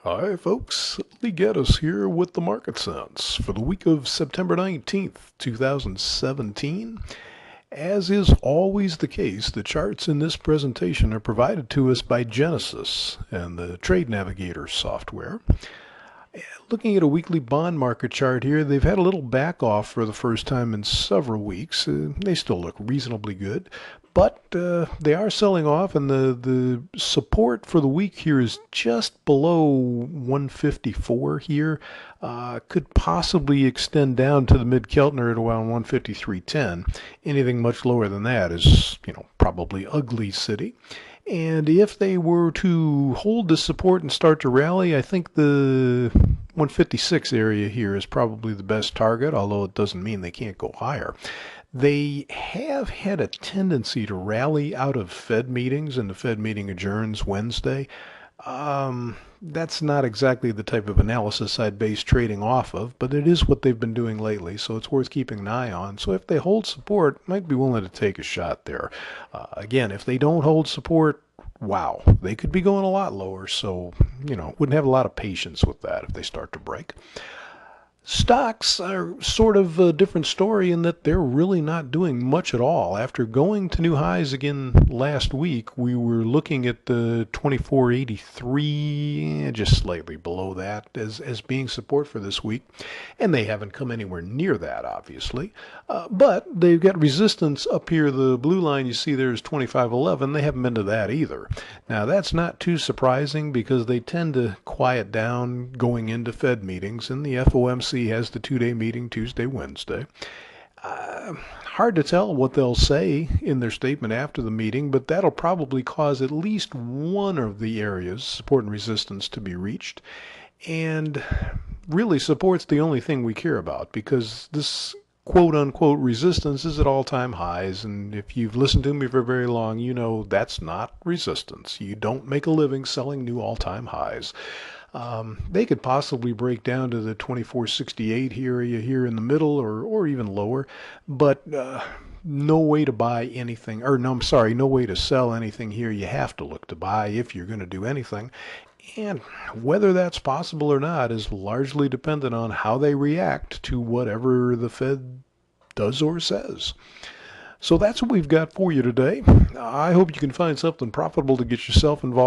Hi folks, Gettess here with the Market Sense for the week of September 19th, 2017. As is always the case, the charts in this presentation are provided to us by Gettess and the Trade Navigator software. Looking at a weekly bond market chart here, they've had a little back off for the first time in several weeks. They still look reasonably good, but they are selling off, and the support for the week here is just below 154 here. Could possibly extend down to the mid-Keltner at around 153.10. Anything much lower than that is, probably ugly city. And if they were to hold this support and start to rally, I think the 156 area here is probably the best target, although it doesn't mean they can't go higher. They have had a tendency to rally out of Fed meetings, and the Fed meeting adjourns Wednesday. That's not exactly the type of analysis I'd base trading off of, but it is what they've been doing lately, so it's worth keeping an eye on. So if they hold support, might be willing to take a shot there. Again, if they don't hold support, wow, they could be going a lot lower, so, wouldn't have a lot of patience with that if they start to break. Stocks are sort of a different story in that they're really not doing much at all. After going to new highs again last week, we were looking at the 2483, just slightly below that as being support for this week. And they haven't come anywhere near that, obviously. But they've got resistance up here. The blue line you see there is 2511. They haven't been to that either. Now, that's not too surprising because they tend to quiet down going into Fed meetings, and the FOMC has the two-day meeting Tuesday, Wednesday. Hard to tell what they'll say in their statement after the meeting, but that'll probably cause at least one of the areas, support and resistance, to be reached. And really, support's the only thing we care about because this quote-unquote resistance is at all-time highs, and if you've listened to me for very long, you know that's not resistance. You don't make a living selling new all-time highs. They could possibly break down to the 2468 area here in the middle, or even lower, but no way to buy anything, or no, I'm sorry, no way to sell anything here. You have to look to buy if you're going to do anything. And whether that's possible or not is largely dependent on how they react to whatever the Fed does or says. So that's what we've got for you today. I hope you can find something profitable to get yourself involved.